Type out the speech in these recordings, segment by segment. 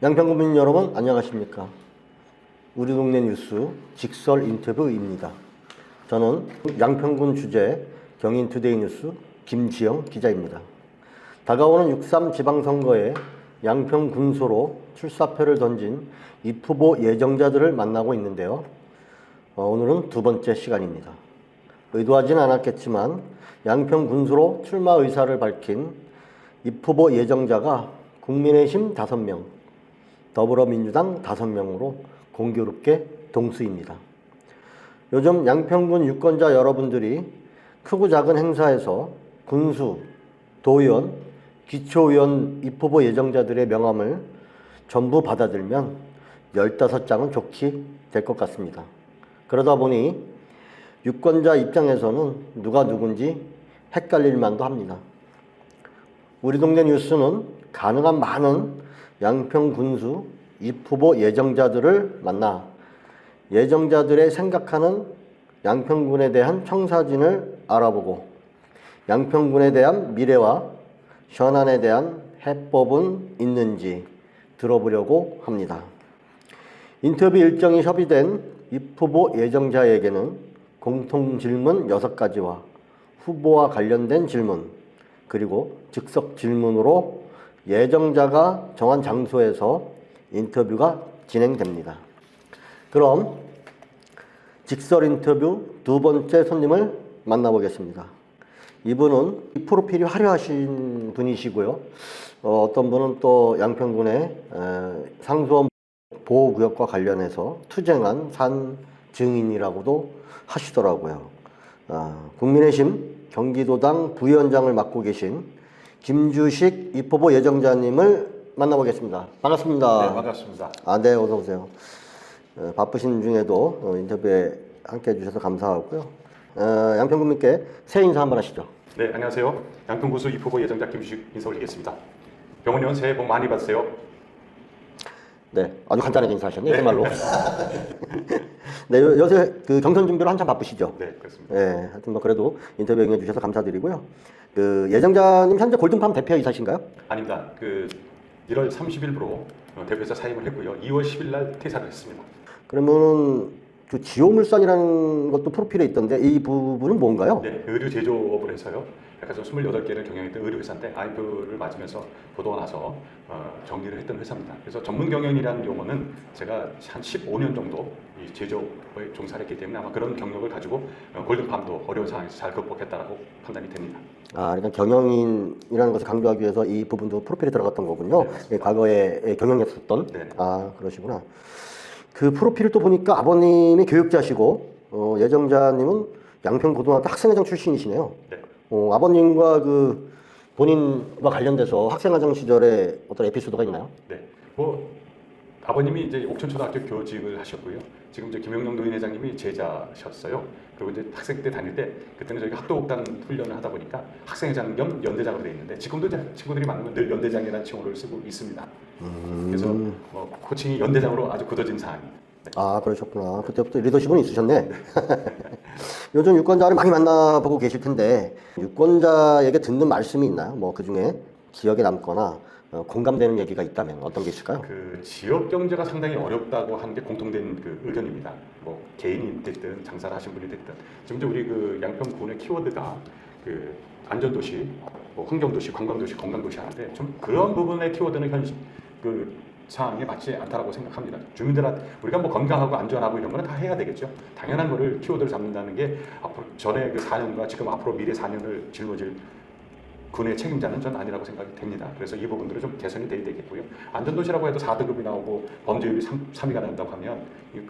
양평구민 여러분 안녕하십니까. 우리 동네 뉴스 직설 인터뷰입니다. 저는 양평군 주재 경인투데이 뉴스 김지영 기자입니다. 다가오는 6.3 지방선거에 양평군소로 출사표를 던진 입후보 예정자들을 만나고 있는데요. 오늘은 두 번째 시간입니다. 의도하진 않았겠지만 양평군소로 출마 의사를 밝힌 입후보 예정자가 국민의힘 5명, 더불어민주당 5명으로 공교롭게 동수입니다. 요즘 양평군 유권자 여러분들이 크고 작은 행사에서 군수, 도의원, 기초의원 입후보 예정자들의 명함을 전부 받아들면 15장은 좋게 될 것 같습니다. 그러다 보니 유권자 입장에서는 누가 누군지 헷갈릴 만도 합니다. 우리 동네 뉴스는 가능한 많은 양평군수 입후보 예정자들을 만나 예정자들의 생각하는 양평군에 대한 청사진을 알아보고 양평군에 대한 미래와 현안에 대한 해법은 있는지 들어보려고 합니다. 인터뷰 일정이 협의된 입후보 예정자에게는 공통 질문 6가지와 후보와 관련된 질문, 그리고 즉석 질문으로 예정자가 정한 장소에서 인터뷰가 진행됩니다. 그럼 직설 인터뷰 두 번째 손님을 만나보겠습니다. 이분은 프로필이 화려하신 분이시고요. 어떤 분은 또 양평군의 상수원 보호구역과 관련해서 투쟁한 산 증인이라고도 하시더라고요. 국민의힘 경기도당 부위원장을 맡고 계신 김주식 입후보 예정자님을 만나보겠습니다. 반갑습니다. 네, 반갑습니다. 네, 어서 오세요. 바쁘신 중에도 인터뷰에 함께 해주셔서 감사하고요. 양평군민께 새해 인사 한번 하시죠. 네, 안녕하세요. 양평군수 입후보 예정자 김주식 인사 올리겠습니다. 병원 의원 새해 복 많이 받으세요. 네, 아주 간단하게 인사하셨네요, 정말로. 네, 요새 그 경선 준비로 한참 바쁘시죠? 네, 그렇습니다. 네, 하여튼 뭐 그래도 인터뷰 응해주셔서 감사드리고요. 그 예정자님 현재 골든팜 대표이사신가요? 아닙니다. 1월 30일부로 대표이사 사임을 했고요. 2월 10일 날 퇴사를 했습니다. 그러면은 그 지오물산이라는 것도 프로필에 있던데 이 부분은 뭔가요? 네, 의류 제조업을 해서요. 약간 28개를 경영했던 의류회사인데 IPO를 맞으면서 보도가 나서 정리를 했던 회사입니다. 그래서 전문 경영이라는 용어는 제가 한 15년 정도 이 제조업에 종사를 했기 때문에 아마 그런 경력을 가지고 골든팜도 어려운 상황에서 잘 극복했다라고 판단이 됩니다. 그러니까 경영인이라는 것을 강조하기 위해서 이 부분도 프로필에 들어갔던 거군요. 네, 과거에 경영했었던. 네. 그러시구나. 그 프로필을 또 보니까 아버님이 교육자시고 예정자님은 양평고등학교 학생회장 출신이시네요. 네. 아버님과 그 본인과 관련돼서 학생회장 시절에 어떤 에피소드가 있나요? 네. 아버님이 이제 옥천초등학교 교직을 하셨고요. 지금 이제 김영룡 노인회장님이 제자셨어요. 그리고 이제 학생 때 다닐 때 그때는 저희가 학도옥단 훈련을 하다 보니까 학생회장 겸 연대장으로 되어 있는데 지금도 이제 친구들이 만나면 늘 연대장이라는 칭호를 쓰고 있습니다. 그래서 호칭이 연대장으로 아주 굳어진 사안입니다. 네. 그러셨구나. 그때부터 리더십은 있으셨네. 요즘 유권자를 많이 만나보고 계실 텐데 유권자에게 듣는 말씀이 있나요? 뭐 그중에 기억에 남거나 공감되는 얘기가 있다면 어떤 게 있을까요? 그 지역 경제가 상당히 어렵다고 하는 게 공통된 그 의견입니다. 뭐 개인이 됐든 장사를 하신 분이 됐든 지금 이제 우리 그 양평군의 키워드가 그 안전도시, 뭐 환경도시, 관광도시, 건강도시 하는데 좀 그런 부분의 키워드는 현실 그 상황에 맞지 않다라고 생각합니다. 주민들한테 우리가 뭐 건강하고 안전하고 이런 거는 다 해야 되겠죠. 당연한 거를 키워드를 잡는다는 게 앞으로 전에 그 4년과 지금 앞으로 미래 4년을 짊어질 군의 책임자는 전 아니라고 생각이 됩니다. 그래서 이 부분들은 좀 개선이 돼야 되겠고요. 안전도시라고 해도 4등급이 나오고 범죄율이 3위가 난다고 하면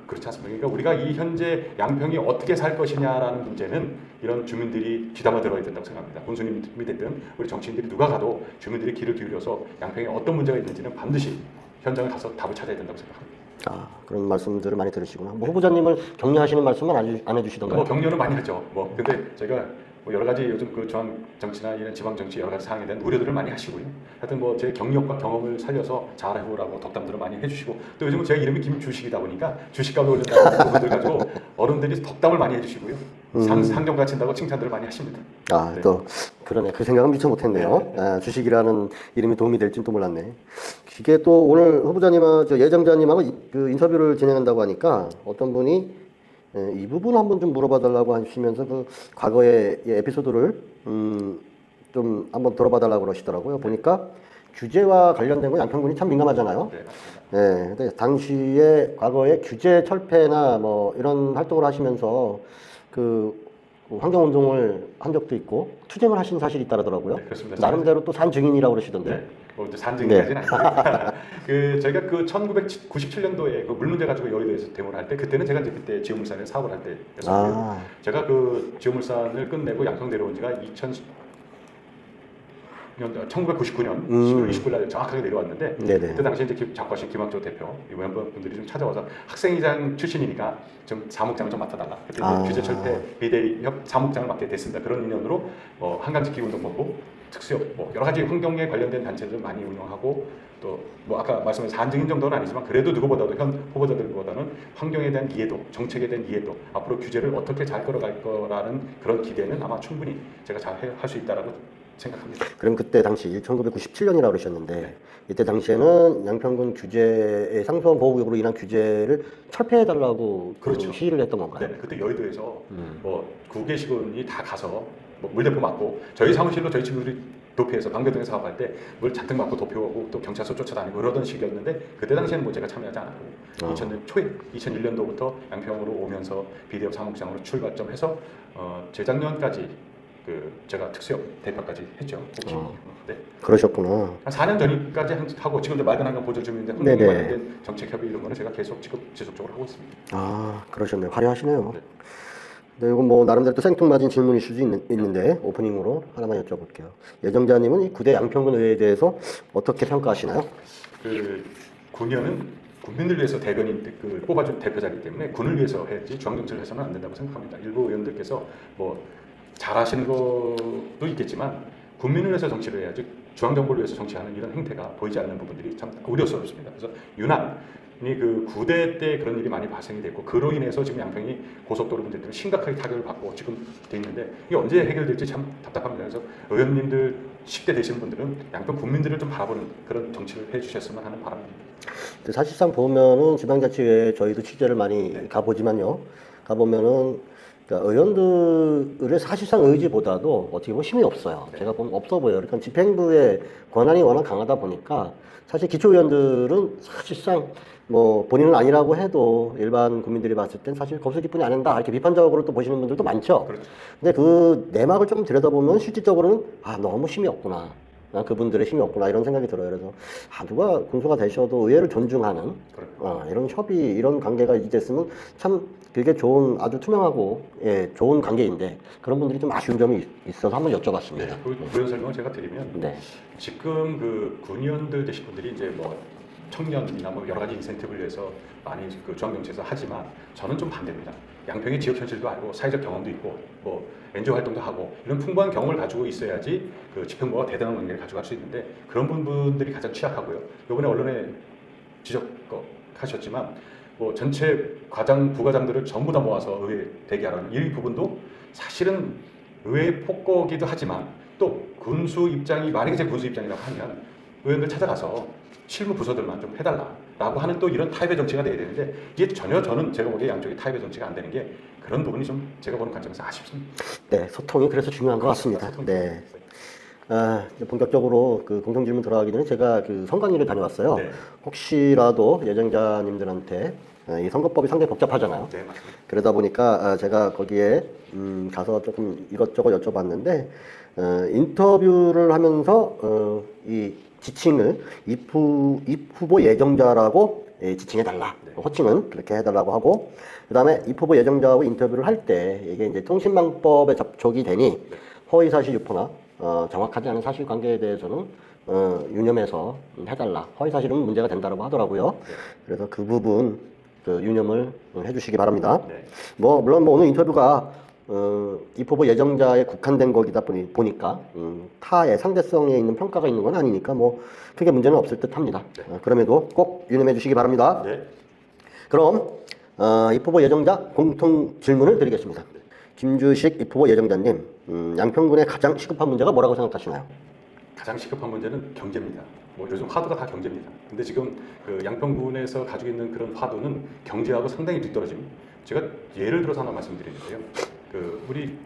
그렇지 않습니까? 그러니까 우리가 이 현재 양평이 어떻게 살 것이냐라는 문제는 이런 주민들이 귀담아 들어야 된다고 생각합니다. 군수님이 됐든 우리 정치인들이 누가 가도 주민들이 귀를 기울여서 양평에 어떤 문제가 있는지는 반드시 현장에 가서 답을 찾아야 된다고 생각합니다. 그런 말씀들을 많이 들으시구나. 뭐 후보자님을 격려하시는 말씀은 안 해주시던가요? 격려는 많이 하죠. 근데 제가 뭐 여러 가지 요즘 그 중앙 정치나 이런 지방 정치 여러 가지 사항에 대한 우려들을 많이 하시고요. 하여튼 뭐 제 경력과 경험을 살려서 잘해보라고 덕담들을 많이 해주시고 또 요즘은 제 이름이 김주식이다 보니까 주식값을 올린다고 부분들 가지고 어른들이 덕담을 많이 해주시고요. 상점 가친다고 칭찬들을 많이 하십니다. 아, 네. 또 그러네. 그 생각은 미처 못했네요. 아, 주식이라는 이름이 도움이 될진 또 몰랐네. 이게 또 오늘 후보자님하고 저 예정자님하고 그 인터뷰를 진행한다고 하니까 어떤 분이 이 부분 한번 좀 물어봐 달라고 하시면서 그 과거의 이 에피소드를 좀 한번 들어봐 달라고 그러시더라고요. 보니까 규제와 관련된 건 양평군이 참 민감하잖아요. 네, 맞습니다. 네, 근데 당시에 과거에 규제 철폐나 뭐 이런 활동을 하시면서 그 환경운동을 한 적도 있고 투쟁을 하신 사실이 있다더라고요. 네, 그렇습니다. 나름대로 또 산 증인이라고 그러시던데. 네. 뭐 산증까지는 아니고 그 저희가 그 1997년도에 그 물 문제 가지고 여의도에서 데모를 할 때 그때는 제가 이제 그때 지오물산에 사업을 할 때였었고요. 아, 제가 그 지오물산을 끝내고 양평 내려온 지가 1999년 10월 29일 날 정확하게 내려왔는데 네네. 그때 당시 이제 작가실 김학조 대표 이 멤버분들이 좀 찾아와서 학생회장 출신이니까 좀 사무장을 좀 맡아달라. 그때 이제 규제 철폐 비대위협 사무장을 맡게 됐습니다. 그런 인연으로 한강지키운동본부 특수협 뭐 여러 가지 환경에 관련된 단체들 많이 운영하고 또 뭐 아까 말씀하신 산증인 정도는 아니지만 그래도 누구보다도 현 후보자들보다는 환경에 대한 이해도, 정책에 대한 이해도, 앞으로 규제를 어떻게 잘 끌어갈 거라는 그런 기대는 아마 충분히 제가 잘 할 수 있다라고 생각합니다. 그럼 그때 당시 1997년이라고 그러셨는데 네. 이때 당시에는 양평군 규제의 상수원 보호구역으로 인한 규제를 철폐해달라고 그렇죠. 시위를 했던 건가요? 네, 그때 여의도에서 뭐 구계식원이 다 가서 뭐 물대포 맞고 저희 사무실로 저희 친구들이 도피해서 방배동에 사업할 때 물 잔뜩 맞고 도피하고 또 경찰서 쫓아다니고 그러던 시기였는데 그때 당시에는 뭐 제가 참여하지 않았고 2000년 초에 2001년도부터 양평으로 오면서 비대협 사무장으로 출발점해서 재작년까지 그 제가 특수협 대표까지 했죠. 네. 그러셨구나. 한 4년 전까지 하고 지금 이제 맑은 한강 보존 주민인데 네네. 환경 관련된 정책 협의 이런 거는 제가 계속 지금 지속적으로 하고 있습니다. 아, 그러셨네요. 화려하시네요. 네. 네, 이건 뭐 나름대로 또 생뚱맞은 질문일 수도 있는데 오프닝으로 하나만 여쭤볼게요. 예정자님은 이 9대 양평군 의회에 대해서 어떻게 평가하시나요? 그 군의원은 국민을 위해서 대변인 그 뽑아준 대표자이기 때문에 군을 위해서 해야지 중앙정치를 해서는 안 된다고 생각합니다. 일부 의원들께서 뭐 잘하시는 것도 있겠지만 국민을 위해서 정치를 해야지 중앙정부를 위해서 정치하는 이런 행태가 보이지 않는 부분들이 참 우려스럽습니다. 그래서 유난히 그 9대 때 그런 일이 많이 발생이 됐고 그로 인해서 지금 양평이 고속도로 문제 때문에 심각하게 타격을 받고 지금 돼 있는데 이게 언제 해결될지 참 답답합니다. 그래서 의원님들 10대 되시는 분들은 양평 국민들을 좀 바라보는 그런 정치를 해주셨으면 하는 바람입니다. 사실상 보면은 지방자치회에 저희도 취재를 많이 네. 가보지만요. 가보면은 그러니까 의원들의 사실상 의지보다도 어떻게 보면 힘이 없어요. 네. 제가 보면 없어 보여요. 그러니까 집행부의 권한이 워낙 강하다 보니까 사실 기초의원들은 사실상 뭐 본인은 아니라고 해도 일반 국민들이 봤을 땐 사실 거기서 기분이 안 한다 이렇게 비판적으로 또 보시는 분들도 많죠. 그렇죠. 근데 그 내막을 좀 들여다보면 실질적으로는 아 너무 힘이 없구나. 그분들의 힘이 없구나 이런 생각이 들어요. 그래서 누가 군수가 되셔도 의회를 존중하는 이런 협의 이런 관계가 이제으면 참 그게 좋은 아주 투명하고 좋은 관계인데 그런 분들이 좀 아쉬운 점이 있어서 한번 여쭤봤습니다. 네, 그 부연 설명을 제가 드리면 네. 지금 그 군의원들 되신 분들이 이제 뭐 청년이나 뭐 여러 가지 인센티브를 위해서 많이 그 중앙정치에서 하지만 저는 좀 반대입니다. 양평의 지역 현실도 알고 사회적 경험도 있고 뭐 NGO 활동도 하고 이런 풍부한 경험을 가지고 있어야지 그 집행부와 대단한 관계를 가져갈 수 있는데 그런 부분들이 가장 취약하고요. 이번에 언론에 지적하셨지만 뭐 전체 과장 부과장들을 전부 다 모아서 의회 대기하라는 이 부분도 사실은 의회 폭거기도 하지만 또 군수 입장이 만약에 제 군수 입장이라고 하면 의원들 찾아가서 실무 부서들만 좀 해달라라고 하는 또 이런 타입의 정치가 돼야 되는데 이게 전혀 저는 제가 보기에 양쪽이 타입의 정치가 안 되는 게 그런 부분이 좀 제가 보는 관점에서 아쉽습니다. 네, 소통이 그래서 중요한 것 같습니다. 네. 이제 본격적으로 그 공통 질문 들어가기 전에 제가 그 선관위를 다녀왔어요. 네. 혹시라도 예정자님들한테 이 선거법이 상당히 복잡하잖아요. 네, 맞습니다. 그러다 보니까 제가 거기에 가서 조금 이것저것 여쭤봤는데 인터뷰를 하면서 이 지칭을 입 후보 예정자라고 지칭해달라. 네. 호칭은 그렇게 해달라고 하고 그다음에 입 후보 예정자하고 인터뷰를 할 때 이게 이제 통신망법에 접촉이 되니 허위사실 유포나 정확하지 않은 사실관계에 대해서는 유념해서 해달라. 허위사실은 문제가 된다고 하더라고요. 네. 그래서 그 부분 그 유념을 해주시기 바랍니다. 네. 물론 오늘 인터뷰가 입후보 예정자에 국한된 거기다 보니까 타의 상대성에 있는 평가가 있는 건 아니니까 뭐 크게 문제는 없을 듯합니다. 그럼에도 꼭 유념해 주시기 바랍니다. 네. 그럼 입후보 예정자 공통 질문을 드리겠습니다. 김주식 입후보 예정자님, 양평군의 가장 시급한 문제가 뭐라고 생각하시나요? 가장 시급한 문제는 경제입니다. 뭐 요즘 화두가 다 경제입니다. 근데 지금 그 양평군에서 가지고 있는 그런 화두는 경제하고 상당히 뒤떨어집니다. 제가 예를 들어서 하나 말씀드리는데요. 그 우리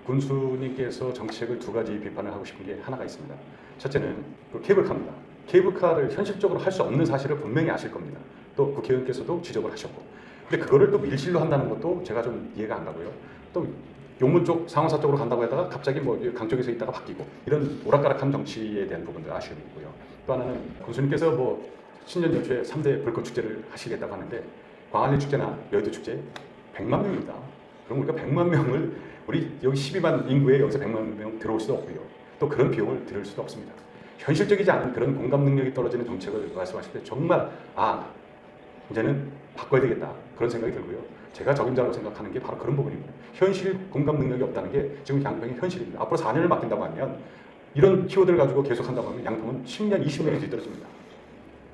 군수님께서 정책을 두 가지 비판을 하고 싶은 게 하나가 있습니다. 첫째는 그 케이블카입니다. 케이블카를 현실적으로 할 수 없는 사실을 분명히 아실 겁니다. 또 국회의원께서도 지적을 하셨고, 근데 그거를 또 밀실로 한다는 것도 제가 좀 이해가 안 가고요. 또 용문 쪽 상원사 쪽으로 간다고 하다가 갑자기 뭐 강쪽에서 있다가 바뀌고 이런 오락가락한 정치에 대한 부분들 아쉬움이 있고요. 또 하나는 군수님께서 뭐 신년 연초에 3대 불꽃 축제를 하시겠다고 하는데 광안리 축제나 여의도 축제 100만 명입니다. 그럼 우리가 100만 명을 우리 여기 12만 인구에 여기서 100만 명 들어올 수도 없고요. 또 그런 비용을 들을 수도 없습니다. 현실적이지 않은 그런 공감 능력이 떨어지는 정책을 말씀하실 때 정말 이제는 바꿔야 되겠다 그런 생각이 들고요. 제가 적임자라고 생각하는 게 바로 그런 부분입니다. 현실 공감 능력이 없다는 게 지금 양평의 현실입니다. 앞으로 4년을 맡긴다고 하면 이런 키워드를 가지고 계속한다고 하면 양평은 10년, 20년이 뒤떨어집니다.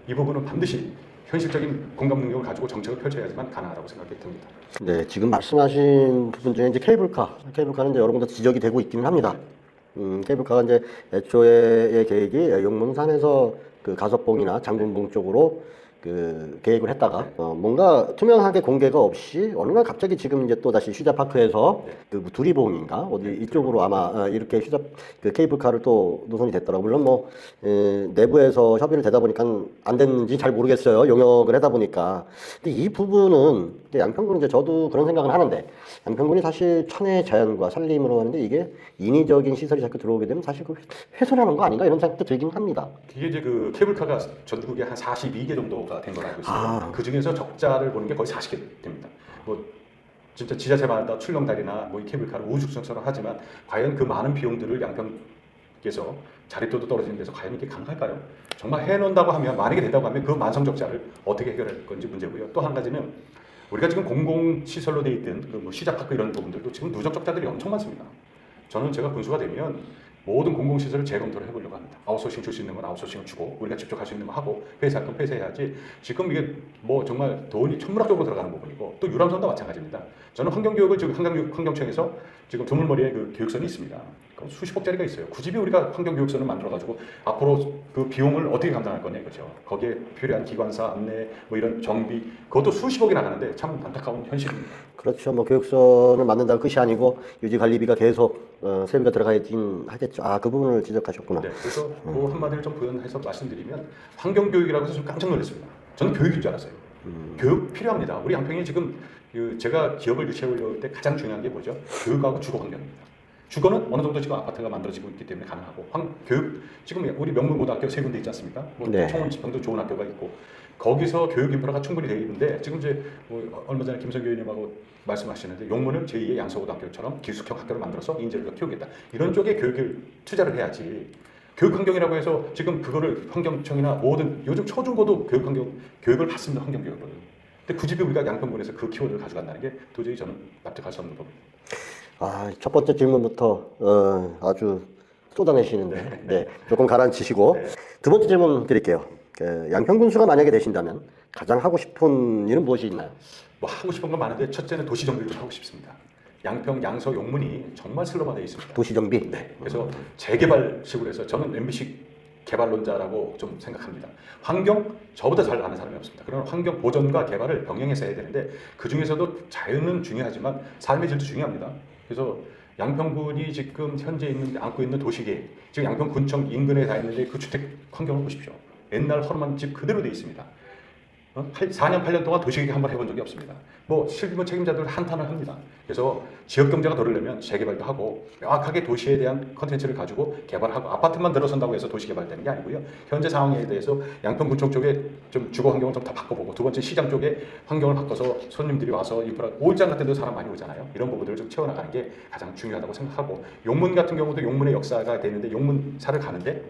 이 부분은 반드시 현실적인 공감 능력을 가지고 정책을 펼쳐야지만 가능하다고 생각이 듭니다. 네, 지금 말씀하신 부분 중에 이제 케이블카는 이제 여러 군데 지적이 되고 있기는 합니다. 케이블카가 이제 애초에의 계획이 용문산에서 그 가석봉이나 장군봉 쪽으로 그 계획을 했다가 뭔가 투명하게 공개가 없이 어느 날 갑자기 지금 이제 또 다시 휴자파크에서 그 두리봉인가 어디 이쪽으로 아마 이렇게 그 케이블카를 또 노선이 됐더라고요. 물론 뭐 내부에서 협의를 되다 보니까 안 됐는지 잘 모르겠어요. 용역을 하다 보니까. 근데 이 부분은 이제 양평군은 이제 저도 그런 생각을 하는데 양평군이 사실 천혜의 자연과 산림으로 하는데 이게 인위적인 시설이 자꾸 들어오게 되면 사실 그 훼손하는 거 아닌가 이런 생각도 들긴 합니다. 이게 이제 그 케이블카가 전국에 한 42개 정도가 된 걸로 알고 있습니다. 그 중에서 적자를 보는 게 거의 40개 됩니다. 뭐 진짜 지자체마다 출렁다리나 뭐 이 케이블카를 우후죽순처럼 하지만 과연 그 많은 비용들을 양평께서 자립도도 떨어지는 데서 과연 이게 가능할까요? 정말 해놓는다고 하면 만약에 된다고 하면 그 만성 적자를 어떻게 해결할 건지 문제고요. 또 한 가지는 우리가 지금 공공시설로 돼 있던 그뭐 시자파크 이런 부분들도 지금 누적 적자들이 엄청 많습니다. 저는 제가 군수가 되면 모든 공공시설을 재검토를 해보려고 합니다. 아웃소싱 줄 수 있는 건 아웃소싱을 주고 우리가 직접 할 수 있는 거 하고 폐쇄할 건 폐쇄해야지. 지금 이게 뭐 정말 돈이 천문학적으로 들어가는 부분이고 또 유람선도 마찬가지입니다. 저는 환경교육을 지금 환경청에서 지금 두물머리에 그 교육선이 있습니다. 수십억짜리가 있어요. 굳이 우리가 환경교육선을 만들어가지고 앞으로 그 비용을 어떻게 감당할 거냐 이거죠. 거기에 필요한 기관사, 안내, 뭐 이런 정비 그것도 수십억이 나가는데 참 안타까운 현실입니다. 그렇죠. 뭐 교육선을 만든다는 끝이 아니고 유지 관리비가 계속 세비가 들어가야긴 하겠죠. 그 부분을 지적하셨구나. 네, 그래서 그 한마디를 좀 부연해서 말씀드리면 환경교육이라고 해서 좀 깜짝 놀랐습니다. 저는 교육인 줄 알았어요. 교육 필요합니다. 우리 양평이 지금 제가 기업을 유치하려고 때 가장 중요한 게 뭐죠? 교육하고 주거 환경입니다. 주거는 어느 정도 지금 아파트가 만들어지고 있기 때문에 가능하고 교육 지금 우리 명문고등학교 세 군데 있지 않습니까? 뭐 네. 청원지평도 좋은 학교가 있고 거기서 교육 인프라가 충분히 되어 있는데 지금 이제 뭐 얼마 전에 김성교 의원님하고 말씀하시는데 용문을 제2의 양서고등학교처럼 기숙형 학교를 만들어서 인재를 키우겠다 이런 쪽에 교육을 투자를 해야지. 교육 환경이라고 해서 지금 그거를 환경청이나 모든 요즘 초중고도 교육을 받습니다. 환경교육을. 근데 굳이 우리가 양평군에서 그 키워드를 가져간다는 게 도저히 저는 납득할 수 없는 부분입니다. 첫 번째 질문부터 아주 쏟아내시는데 네, 조금 가라앉히시고 네. 두 번째 질문 드릴게요. 양평군수가 만약에 되신다면 가장 하고 싶은 일은 무엇이 있나요? 뭐 하고 싶은 건 많은데 첫째는 도시 정비를 좀 하고 싶습니다. 양평, 양서, 용문이 정말 슬럼화되어 있습니다. 도시 정비. 네. 그래서 재개발식으로 해서 저는 MBC 개발론자라고 좀 생각합니다. 환경 저보다 잘 아는 사람이 없습니다. 그러나 환경 보전과 개발을 병행해서 해야 되는데 그 중에서도 자연은 중요하지만 삶의 질도 중요합니다. 그래서 양평군이 지금 현재 안고 있는 도시계획, 지금 양평군청 인근에 다 있는데 그 주택 환경을 보십시오. 옛날 허름한 집 그대로 되어 있습니다. 4년, 8년 동안 도시계획 한번 해본 적이 없습니다. 뭐 실무 책임자들 한탄을 합니다. 그래서 지역 경제가 돌으려면 재개발도 하고 명확하게 도시에 대한 컨텐츠를 가지고 개발하고 아파트만 들어선다고 해서 도시 개발되는 게 아니고요. 현재 상황에 대해서 양평군청 쪽에 좀 주거 환경을 좀 다 바꿔보고 두 번째 시장 쪽에 환경을 바꿔서 손님들이 와서 인프라 올장 같은 데도 사람 많이 오잖아요. 이런 부분들을 좀 채워나가는 게 가장 중요하다고 생각하고 용문 같은 경우도 용문의 역사가 되는데 용문사를 가는데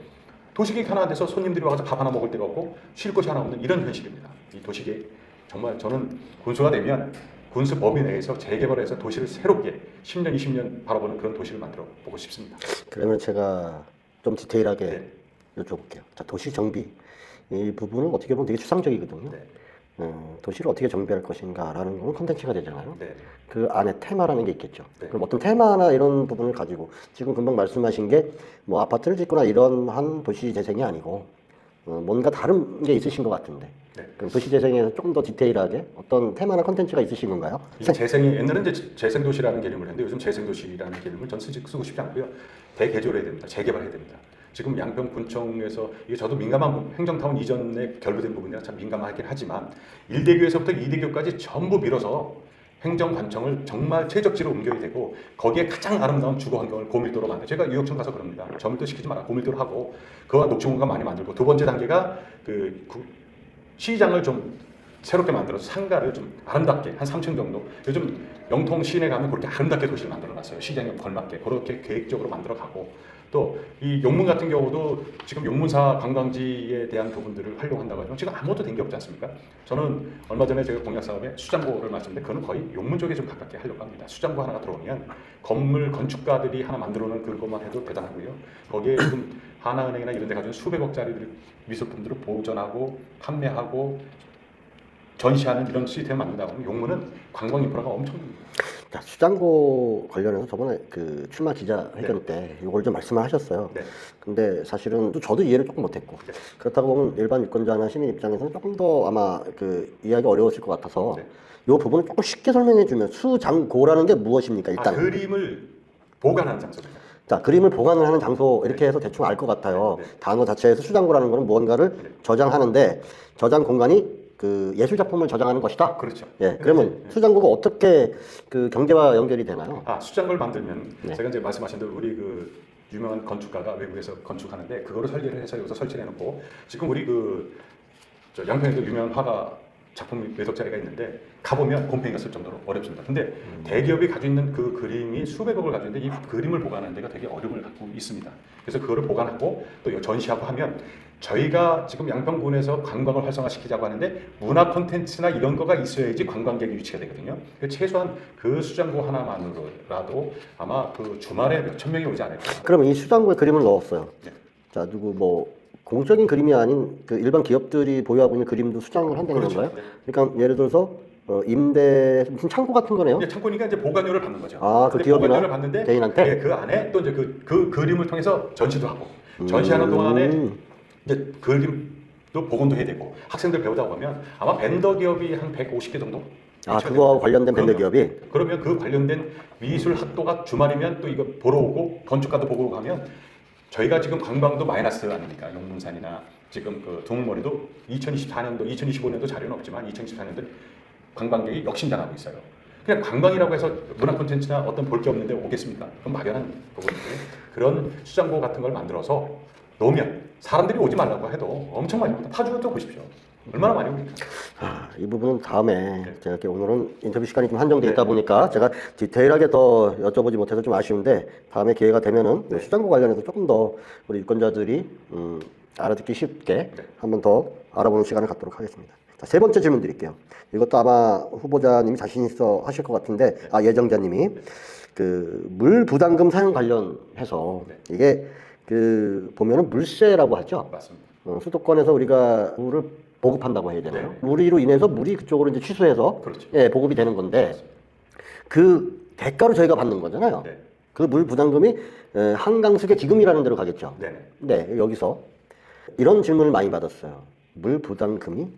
도시계획 하나 돼서 손님들이 와서 밥 하나 먹을 데가 없고 쉴 곳이 하나 없는 이런 현실입니다. 이 도시계획 정말 저는 군수가 되면 군수 범위 내에서 재개발해서 도시를 새롭게 10년, 20년 바라보는 그런 도시를 만들어 보고 싶습니다. 그러면 제가 좀 디테일하게 네. 여쭤볼게요. 자, 도시 정비 이 부분은 어떻게 보면 되게 추상적이거든요. 네. 도시를 어떻게 정비할 것인가라는 건 콘텐츠가 되잖아요. 네. 그 안에 테마라는 게 있겠죠. 네. 그럼 어떤 테마나 이런 부분을 가지고 지금 금방 말씀하신 게 뭐 아파트를 짓거나 이런 한 도시 재생이 아니고 뭔가 다른 게 있으신 것 같은데. 네. 그럼 도시 재생에서 조금 더 디테일하게 어떤 테마나 콘텐츠가 있으신 건가요? 이 재생이 옛날에는 이제 재생도시라는 개념을 했는데 요즘 재생도시라는 개념을 전 쓰고 싶지 않고요. 대개조를 해야 됩니다. 재개발해야 됩니다. 지금 양평군청에서 이게 저도 민감한 행정타운 이전에 결부된 부분이라 참 민감하긴 하지만 1대교에서부터 2대교까지 전부 밀어서 행정관청을 정말 최적지로 옮겨야 되고 거기에 가장 아름다운 주거 환경을 고밀도로 만들. 제가 유역청 가서 그럽니다. 저밀도 시키지 마라. 고밀도로 하고 그와 녹지공간 많이 만들고 두 번째 단계가 시장을 좀 새롭게 만들어서 상가를 좀 아름답게 한 3층 정도. 요즘 영통 시내 가면 그렇게 아름답게 도시를 만들어놨어요. 시장에 걸맞게 그렇게 계획적으로 만들어가고 또 이 용문 같은 경우도 지금 용문사 관광지에 대한 부분들을 활용한다고 하지만 지금 아무것도 된 게 없지 않습니까? 저는 얼마 전에 제가 공약 사업에 수장고를 말씀드렸는데 그거는 거의 용문 쪽에 좀 가깝게 하려고 합니다. 수장고 하나가 들어오면 건물 건축가들이 하나 만들어놓은 그것만 해도 대단하고요. 거기에 지금 하나은행이나 이런 데 가지고 수백억짜리 미술품들을 보존하고 판매하고 전시하는 이런 시스템을 만든다고 하면 용문은 관광 인프라가 엄청납니다. 자, 수장고 관련해서 저번에 그 출마 기자회견 때 이걸 좀 말씀을 하셨어요. 네. 근데 사실은 또 저도 이해를 조금 못했고 네. 그렇다고 보면 일반 유권자나 시민 입장에서는 조금 더 아마 그 이해하기 어려웠을 것 같아서 네. 이 부분을 조금 쉽게 설명해주면 수장고라는 게 무엇입니까? 일단 그림을 보관하는 장소입니다. 자, 그림을 보관을 하는 장소 이렇게 해서 대충 알 것 같아요. 네, 네. 단어 자체에서 수장고라는 거는 무언가를 네. 저장하는데 저장 공간이 그 예술 작품을 저장하는 것이다. 그렇죠. 예, 그러면 수장고가 어떻게 그 경제와 연결이 되나요? 수장고를 만들면 네. 제가 이제 말씀하신 대로 우리 그 유명한 건축가가 외국에서 건축하는데 그거를 설계를 해서 여기서 설치해 놓고 지금 우리 저 양평에도 유명한 화가 작품 몇 억짜리가 있는데 가보면 곰팡이가 쓸 정도로 어렵습니다. 근데 대기업이 가지고 있는 그 그림이 수백억을 가지고 있는데 이 그림을 보관하는 데가 되게 어려움을 갖고 있습니다. 그래서 그거를 보관하고 또 전시하고 하면 저희가 지금 양평군에서 관광을 활성화시키자고 하는데 문화 콘텐츠나 이런 거가 있어야지 관광객이 유치가 되거든요. 최소한 그 수장고 하나만으로라도 아마 그 주말에 몇천 명이 오지 않을까. 그러면 이 수장고에 그림을 넣었어요. 네. 자, 누구 뭐 공적인 그림이 아닌 그 일반 기업들이 보유하고 있는 그림도 수장을 한다는 그렇죠. 건가요? 네. 그러니까 예를 들어서 임대 무슨 창고 같은 거네요. 이제 창고니까 이제 보관료를 받는 거죠. 아, 그 근데 기업이나 보관료를 받는데 개인한테? 네, 그 안에 또 이제 그 그림을 통해서 전시도 하고 전시하는 동안에 이제 그림도 복원도 해야 되고 학생들 배우다 보면 아마 벤더 기업이 한 150개 정도. 아, 그거와 관련된 벤더 그럼요. 기업이 그러면 그 관련된 미술 학도가 주말이면 또 이거 보러 오고 건축가도 보고 가면 저희가 지금 관광도 마이너스 아닙니까? 용문산이나 지금 그 동물머리도 2024년도, 2025년도 자료는 없지만 2024년도 관광객이 역신장하고 있어요. 그냥 관광이라고 해서 문화 콘텐츠나 어떤 볼 게 없는데 오겠습니까? 그건 막연한 부분인데 그런 수장고 같은 걸 만들어서 놓으면 사람들이 오지 말라고 해도 엄청 많이 옵니다. 파주도 좀 보십시오. 얼마나 많이 옵니까? 이 부분은 다음에 네. 제가 이렇게 오늘은 인터뷰 시간이 좀 한정돼 있다 네. 보니까 제가 디테일하게 더 여쭤보지 못해서 좀 아쉬운데 다음에 기회가 되면은 네. 수장고 관련해서 조금 더 우리 유권자들이 알아듣기 쉽게 네. 한번 더 알아보는 시간을 갖도록 하겠습니다. 자, 세 번째 질문 드릴게요. 이것도 아마 후보자님이 자신 있어 하실 것 같은데 예정자님이 그 물 부담금 사용 관련해서 네. 이게 그 보면은 물세라고 하죠. 맞습니다. 수도권에서 우리가 물을 보급한다고 해야 되나요? 네. 물이로 인해서 물이 그쪽으로 이제 취소해서 그렇죠. 예, 보급이 되는 건데 그 대가로 저희가 받는 거잖아요. 네. 그 물 부담금이 한강수계 기금이라는 데로 가겠죠. 네. 네, 여기서 이런 질문을 많이 받았어요. 물 부담금이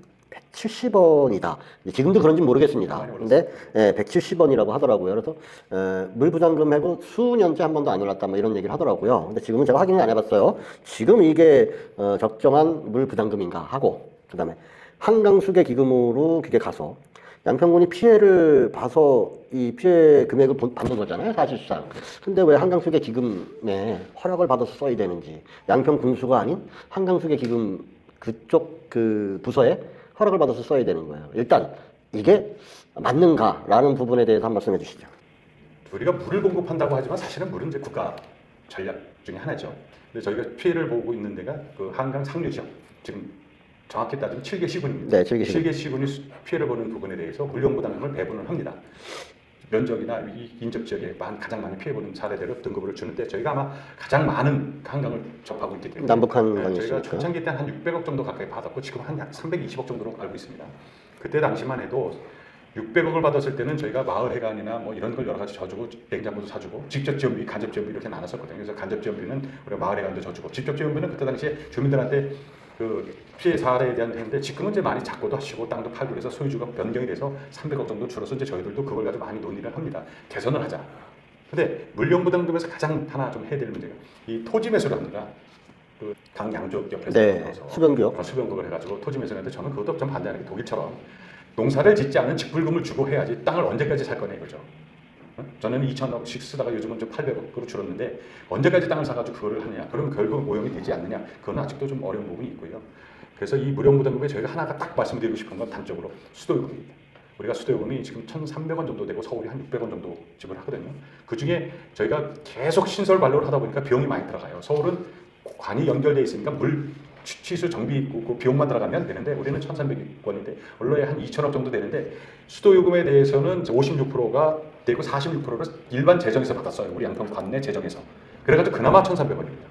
170원이다. 지금도 그런지 모르겠습니다. 많이 근데 170원이라고 하더라고요. 그래서 물 부담금하고 수년째 한 번도 안 올랐다 뭐 이런 얘기를 하더라고요. 근데 지금은 제가 확인을 안 해봤어요. 지금 이게 적정한 물 부담금인가 하고 그다음에 한강수계 기금으로 그게 가서 양평군이 피해를 봐서 이 피해 금액을 받는 거잖아요, 사실상. 근데 왜 한강수계 기금에 허락을 받아서 써야 되는지, 양평군수가 아닌 한강수계 기금 그쪽 그 부서에 허락을 받아서 써야 되는 거예요. 일단 이게 맞는가라는 부분에 대해서 한 말씀 해주시죠. 우리가 물을 공급한다고 하지만 사실은 물은 이제 국가 전략 중에 하나죠. 근데 저희가 피해를 보고 있는 데가 그 한강 상류 지역, 지금 정확히 따지면 7개 시군입니다. 네, 7개 시군. 7개 시군이 피해를 보는 부분에 대해서 물령부담금을 배분을 합니다. 면적이나 이 인접 지역에 가장 많이 피해보는 사례대로 등급을 주는데 저희가 아마 가장 많은 한강을 접하고 있기 때문에 남북한 저희가 강이었으니까. 초창기 때 한 600억 정도 가까이 받았고 지금 한 320억 정도로 알고 있습니다. 그때 당시만 해도 600억을 받았을 때는 저희가 마을 해관이나 뭐 이런 걸 여러 가지 져주고 냉장고도 사주고 직접 지원비, 간접 지원비 이렇게 나눴었거든요. 그래서 간접 지원비는 우리가 마을 해관도 져주고 직접 지원비는 그때 당시에 주민들한테 그 피해 사례에 대한 했는데 지금은 이제 많이 작고도 하시고 땅도 팔고 그래서 소유주가 변경이 돼서 300억 정도 줄어서 이제 저희들도 그걸 가지고 많이 논의를 합니다. 개선을 하자. 근데 물령부담금에서 가장 하나 좀 해야 될 문제가 이 토지 매수를 합니다. 그 강 양쪽 옆에서 네, 나와서 수변구역. 수변구역을 해가지고 토지 매수를 했는데 저는 그것도 좀 반대하는 게 독일처럼 농사를 짓지 않은 직불금을 주고 해야지 땅을 언제까지 살 거냐 이거죠. 저는 2,000억씩 쓰다가 요즘은 좀 800억으로 줄었는데 언제까지 땅을 사가지고 그거를 하느냐. 그러면 결국 오염이 되지 않느냐. 그건 아직도 좀 어려운 부분이 있고요. 그래서 이 무령부담금에 저희가 하나가 딱 말씀드리고 싶은 건 단적으로 수도요금입니다. 우리가 수도요금이 지금 1,300원 정도 되고 서울이 한 600원 정도 지불하거든요. 그중에 저희가 계속 신설 관로를 하다 보니까 비용이 많이 들어가요. 서울은 관이 연결돼 있으니까 물 취수 정비 그 비용만 들어가면 되는데 우리는 1,300원인데 원래 한 2,000억 정도 되는데 수도요금에 대해서는 56%가 되고 46%를 일반 재정에서 받았어요. 우리 양평 관내 재정에서. 그래가지고 그나마 1,300원입니다.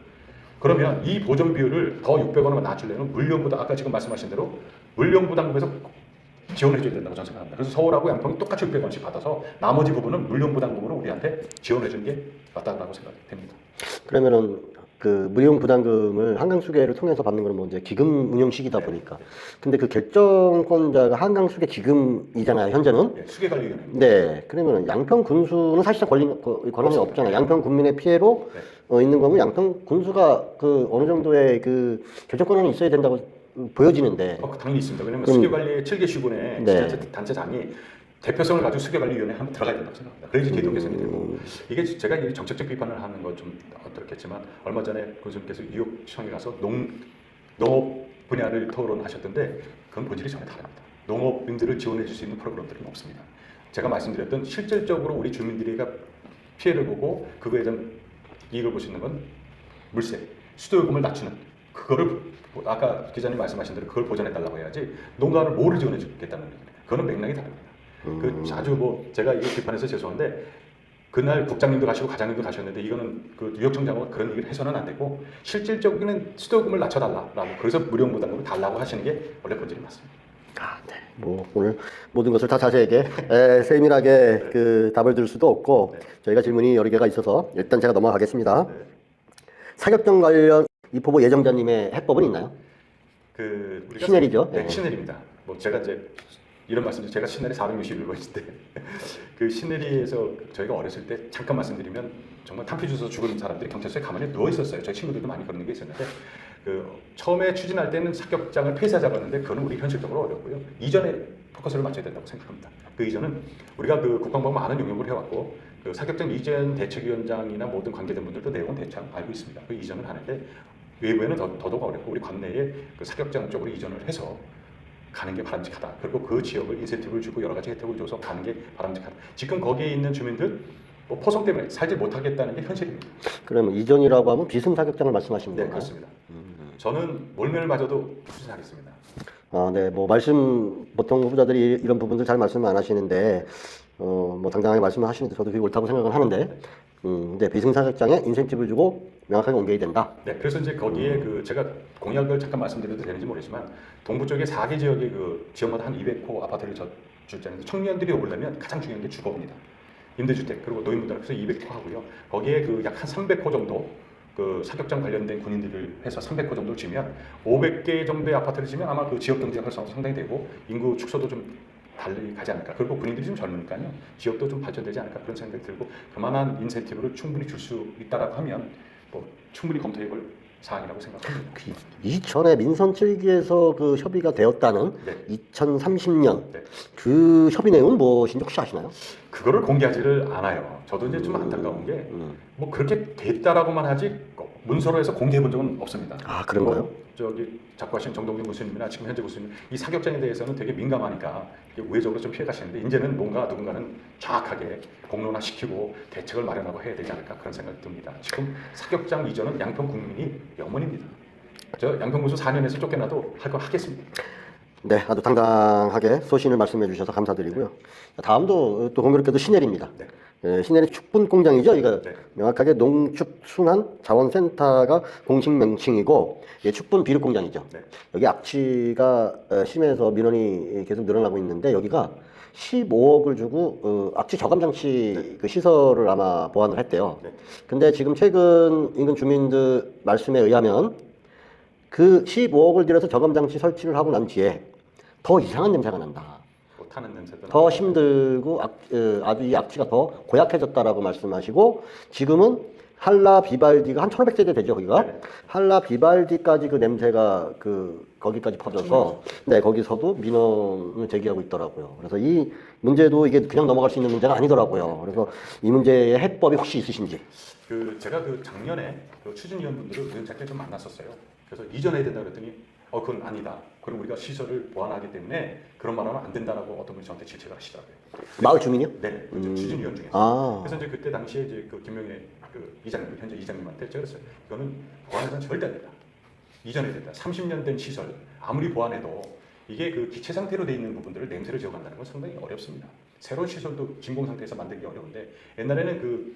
그러면 이 보존 비율을 더 600원으로 낮추려면 물령부담 아까 지금 말씀하신 대로 물령부담금에서 지원해줘야 된다고 저는 생각합니다. 그래서 서울하고 양평이 똑같이 600원씩 받아서 나머지 부분은 물령부담금으로 우리한테 지원해주는 게 맞다고 생각됩니다. 그러면은 그 무용 부담금을 한강수계를 통해서 받는 건 뭐 이제 기금 운영식이다 보니까. 근데 그 결정권자가 한강수계 기금이잖아요, 현재는. 네, 수계관리위원회입니다. 네, 그러면 양평 군수는 사실상 권한이 없잖아요. 양평 군민의 피해로 네. 있는 거면 양평 군수가 그 어느 정도의 그 결정 권한이 있어야 된다고 보여지는데. 당연히 있습니다. 왜냐하면 수계관리 7개 시군의 네. 단체장이 대표성을 가지고 수계관리위원회에 한번 들어가야 된다고 생각합니다. 그래야지 제도 개선이 되고 이게 제가 이 정책적 비판을 하는 건 좀 어떻겠지만 얼마 전에 교수님께서 뉴욕청에 가서 농업 분야를 토론하셨던데 그건 본질이 전혀 다릅니다. 농업인들을 지원해 줄 수 있는 프로그램들은 없습니다. 제가 말씀드렸던 실질적으로 우리 주민들이 피해를 보고 그거에 대한 이익을 볼 수 있는 건 물세, 수도요금을 낮추는 그거를 아까 기자님 말씀하신 대로 그걸 보전해 달라고 해야지 농가를 뭐를 지원해 주겠다는 얘기입니다. 그거는 맥락이 다릅니다. 그 아주 뭐 제가 이거 비판해서 죄송한데 그날 국장님도 가시고 과장님도 가셨는데 이거는 그 뉴욕청장과 그런 얘기를 해서는 안 되고 실질적으로는 수도요금을 낮춰달라라고 그래서 무료부담금을 달라고 하시는 게 원래 본질이 맞습니다. 아, 네. 뭐 오늘 모든 것을 다 자세하게 세밀하게 그 답을 들 수도 없고 저희가 질문이 여러 개가 있어서 일단 제가 넘어가겠습니다. 사격장 관련 이포보 예정자님의 해법은 있나요? 그 우리가 시넬이죠. 네, 네. 시넬입니다. 뭐 제가 이제 이런 말씀도 제가 시넬이 461번인데 그 시넬이에서 저희가 어렸을 때 잠깐 말씀드리면 정말 탄피 주서 죽은 사람들이 경찰서에 가만히 누워 있었어요. 저희 친구들도 많이 그런 게 있었는데 그 처음에 추진할 때는 사격장을 폐쇄하자고 그거는 우리 현실적으로 어렵고요. 이전에 포커스를 맞춰야 된다고 생각합니다. 그 이전은 우리가 그 국방부가 많은 용역을 해왔고 그 사격장 이전 대책위원장이나 모든 관계된 분들도 내용은 대충 알고 있습니다. 그 이전을 하는데 외부에는 더더욱 어렵고 우리 관내에 그 사격장 쪽으로 이전을 해서 가는 게 바람직하다. 그리고 그 지역을 인센티브를 주고 여러 가지 혜택을 줘서 가는 게 바람직하다. 지금 거기에 있는 주민들 뭐 포성 때문에 살지 못하겠다는 게 현실입니다. 그러면 이전이라고 하면 비승 사격장을 말씀하시는 네, 건가요? 그렇습니다. 저는 몰면을 맞아도 추진하겠습니다. 아, 네. 뭐 말씀 보통 후보자들이 이런 부분들 잘 말씀을 안 하시는데 뭐 당당하게 말씀을 하시는데 저도 그게 옳다고 생각을 하는데 근데 비승 사격장에 인센티브를 주고 명확하게 옮겨야 된다. 네, 그래서 이제 거기에 그 제가 공약을 잠깐 말씀드려도 되는지 모르지만 동부 쪽에 4개 지역에 그 지역마다 한 200호 아파트를 줄자는데 청년들이 오려면 가장 중요한 게 주거입니다. 임대주택 그리고 노인분들 그래서 200호 하고요. 거기에 그 약 한 300호 정도 그 사격장 관련된 군인들을 해서 300호 정도 지면 500개 정도의 아파트를 지면 아마 그 지역 경제가 활성화도 상당히 되고 인구 축소도 좀 달리 가지 않을까. 그리고 군인들이 좀 젊으니까요. 지역도 좀 발전되지 않을까 그런 생각이 들고 그만한 인센티브를 충분히 줄 수 있다라고 하면 뭐 충분히 검토해볼 사항이라고 생각합니다. 이전에 민선 7기에서 그 협의가 되었다는 네. 2030년 네. 그 협의 내용은 무엇인지 혹시 아시나요? 그거를 공개하지를 않아요. 저도 이제 좀 안타까운 게 뭐 그렇게 됐다라고만 하지 문서로해서 공개해 본 적은 없습니다. 아, 그런가요? 뭐 저기 작고하신 정동균 교수님이나 지금 현재 교수님 이 사격장에 대해서는 되게 민감하니까 우회적으로 좀 피해가시는데 이제는 뭔가 누군가는 정확하게 공론화시키고 대책을 마련하고 해야 되지 않을까 그런 생각이 듭니다. 지금 사격장 이전은 양평 국민이 염원입니다. 저 양평군수 4년에서 쫓겨나도 할 거 하겠습니다. 네, 아주 당당하게 소신을 말씀해 주셔서 감사드리고요. 다음도 또 공교롭게도 신혜리입니다. 네. 신혜리 축분 공장이죠. 이거 네. 명확하게 농축순환자원센터가 공식 명칭이고 축분 비료 공장이죠. 네. 여기 악취가 심해서 민원이 계속 늘어나고 있는데 여기가 15억을 주고 악취 저감 장치 그 시설을 아마 보완을 했대요. 네. 근데 지금 최근 인근 주민들 말씀에 의하면 그 15억을 들여서 저감 장치 설치를 하고 난 뒤에 더 이상한 냄새가 난다. 못하는 냄새도 더 힘들고 아주 이 악취가 더 고약해졌다라고 말씀하시고 지금은 한라 비발디가 한 1,500세대 되죠 거기가. 네. 한라 비발디까지 그 냄새가 거기까지 퍼져서 네 거기서도 민원을 제기하고 있더라고요. 그래서 이 문제도 이게 그냥 넘어갈 수 있는 문제가 아니더라고요. 그래서 이 문제의 해법이 혹시 있으신지. 제가 작년에 추진위원분들을 의원장께 좀 만났었어요. 그래서 이전해야 된다 그랬더니 그건 아니다. 그럼 우리가 시설을 보완하기 때문에 그런 말하면 안 된다라고 어떤 분이 저한테 질책을 하시더라고요. 마을 주민이요? 네, 추진위원 중에서. 아. 그래서 이제 그때 당시에 이제 김명애 이장님, 현재 이장님한테 제가 그랬어요. 이거는 보완해서는 절대 안 된다. 이전해야 된다. 30년 된 시설 아무리 보완해도 이게 기체 상태로 돼 있는 부분들을 냄새를 지워간다는 건 상당히 어렵습니다. 새로운 시설도 진공 상태에서 만들기 어려운데 옛날에는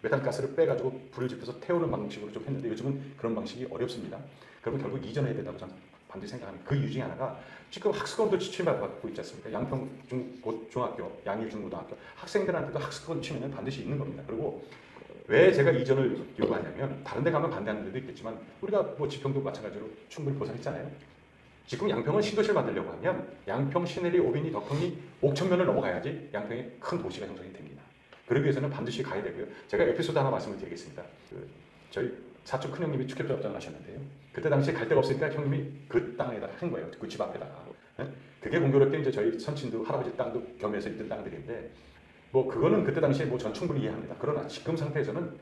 메탄가스를 빼가지고 불을 지펴서 태우는 방식으로 좀 했는데 요즘은 그런 방식이 어렵습니다. 그러면 결국 이전해야 된다고 저는 반드시 생각합니다. 그 이유 중에 하나가 지금 학습권도 지침받고 있지 않습니까? 양평 중학교, 양일중고등학교 학생들한테도 학습권 지침은 반드시 있는 겁니다. 그리고 왜 제가 이전을 요구하냐면 다른 데 가면 반대하는 데도 있겠지만 우리가 지평도 마찬가지로 충분히 보상했잖아요. 지금 양평은 신도시를 만들려고 하면 양평, 신혜리, 오빈이, 덕평이 옥천면을 넘어가야지 양평에 큰 도시가 형성이 됩니다. 그러기 위해서는 반드시 가야 되고요. 제가 에피소드 하나 말씀을 드리겠습니다. 저희 사촌 큰형님이 축협조합장을 하셨는데요. 그때 당시에 갈 데가 없으니까 형님이 그 땅에다 한 거예요. 그 집 앞에다가. 그게 공교롭게 이제 저희 선친도 할아버지 땅도 겸해서 있던 땅들인데 그거는 그때 당시에 전 충분히 이해합니다. 그러나 지금 상태에서는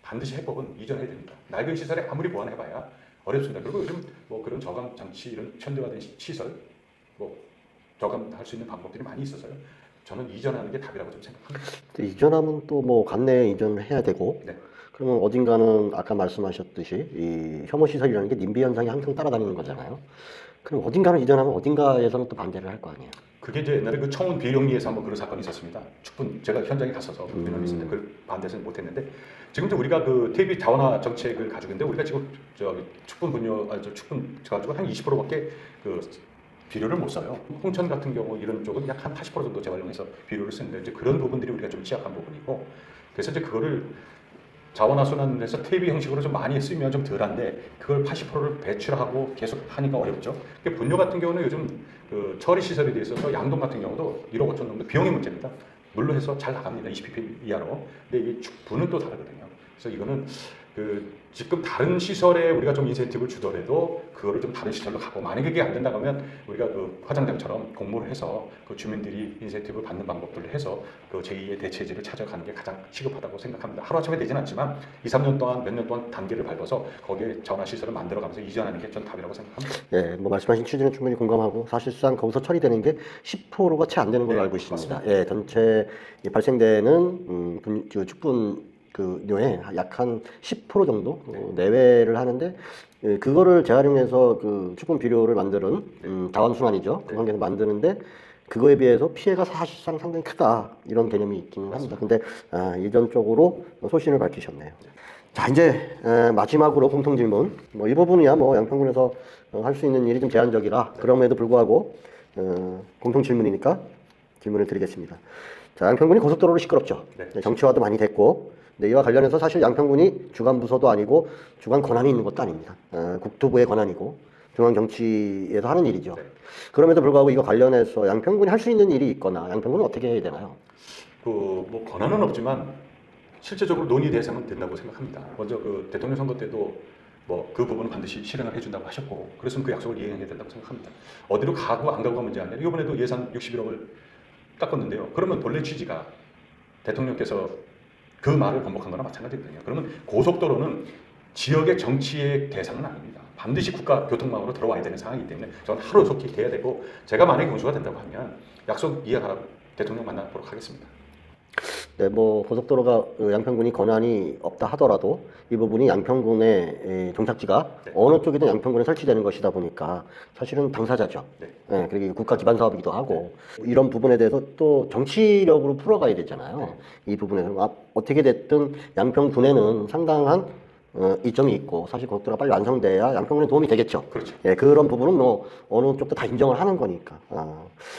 반드시 해법은 이전해야 됩니다. 낡은 시설에 아무리 보완해봐야 어렵습니다. 그리고 요즘 그런 저감 장치 이런 현대화된 시설 저감할 수 있는 방법들이 많이 있어서요. 저는 이전하는 게 답이라고 좀 생각합니다. 이전하면 또 관내에 이전을 해야 되고 네. 그러면 어딘가는 아까 말씀하셨듯이 이 혐오 시설이라는 게 님비 현상이 항상 따라다니는 거잖아요. 그럼 어딘가는 이전하면 어딘가에서는 또 반대를 할 거 아니에요. 그게 이제 옛날에 청운 비룡리에서 한번 그런 사건이 있었습니다. 축분 제가 현장에 갔어서 민원이 있었는데 그 반대는 못했는데 지금 우리가 퇴비 자원화 정책을 가지고 있는데 우리가 지금 축분 분뇨 축분 가지고 한 20%밖에 비료를 못 써요. 홍천 같은 경우 이런 쪽은 약 한 80% 정도 재활용해서 비료를 쓰는데 이제 그런 부분들이 우리가 좀 취약한 부분이고 그래서 이제 그거를 자원화 순환해서 퇴비 형식으로 좀 많이 쓰면 좀 덜한데 그걸 80%를 배출하고 계속 하니까 어렵죠. 분뇨 같은 경우는 요즘 처리 시설에 대해 있어서 양동 같은 경우도 1억 5천 정도 비용의 문제입니다. 물로 해서 잘 나갑니다. 20ppm 이하로. 근데 이게 축분은 또 다르거든요. 그래서 이거는 지금 다른 시설에 우리가 좀 인센티브를 주더라도 그거를 좀 다른 시설로 가고 만약에 그게 안 된다 하면 우리가 화장장처럼 공모를 해서 주민들이 인센티브를 받는 방법들을 해서 제2의 대체제를 찾아가는 게 가장 시급하다고 생각합니다. 하루아침에 되지는 않지만 2, 3년 동안 몇 년 동안 단계를 밟아서 거기에 전화 시설을 만들어가면서 이전하는 게 전 답이라고 생각합니다. 예, 말씀하신 취지는 충분히 공감하고 사실상 거기서 처리되는 게 10%가 채 안 되는 걸로 알고 있습니다. 맞습니다. 예, 전체 발생되는 축분 료의 약 한 10% 정도 내외를 하는데 그거를 재활용해서 축분 비료를 만드는 자원순환이죠. 그 관계에서 만드는데 그거에 비해서 피해가 사실상 상당히 크다 이런 개념이 있기는 합니다. 근데 이전 쪽으로 소신을 밝히셨네요. 자 이제 마지막으로 공통 질문. 이 부분이야 양평군에서 할 수 있는 일이 좀 제한적이라 그럼에도 불구하고 공통 질문이니까 질문을 드리겠습니다. 자 양평군이 고속도로로 시끄럽죠. 네. 정치화도 많이 됐고. 네, 이와 관련해서 사실 양평군이 주관 부서도 아니고 주관 권한이 있는 것도 아닙니다. 국토부의 권한이고 중앙정치에서 하는 일이죠. 네. 그럼에도 불구하고 이거 관련해서 양평군이 할 수 있는 일이 있거나 양평군은 어떻게 해야 되나요? 권한은 없지만 실제적으로 논의 대상은 된다고 생각합니다. 먼저 대통령 선거 때도 그 부분은 반드시 실행을 해준다고 하셨고 그랬으면 그 약속을 이행해야 된다고 생각합니다. 어디로 가고 안 가고가 문제가 아니라 이번에도 예산 61억을 깎았는데요. 그러면 본래 취지가 대통령께서 그 말을 번복한 거나 마찬가지거든요. 그러면 고속도로는 지역의 정치의 대상은 아닙니다. 반드시 국가 교통망으로 들어와야 되는 상황이기 때문에 저는 하루속히 돼야 되고 제가 만약에 군수가 된다고 하면 약속 이행하라고 대통령 만나보도록 하겠습니다. 네, 뭐 고속도로가 양평군이 권한이 없다 하더라도 이 부분이 양평군의 종착지가 네. 어느 쪽이든 양평군에 설치되는 것이다 보니까 사실은 당사자죠. 네. 네, 그리고 국가 기반 사업이기도 하고 이런 부분에 대해서 또 정치력으로 풀어가야 되잖아요. 이 부분에서 어떻게 됐든 양평군에는 상당한 이점이 있고 사실 고속도로가 빨리 완성돼야 양평군에 도움이 되겠죠. 그렇죠. 예, 그런 부분은 뭐 어느 쪽도 다 인정을 하는 거니까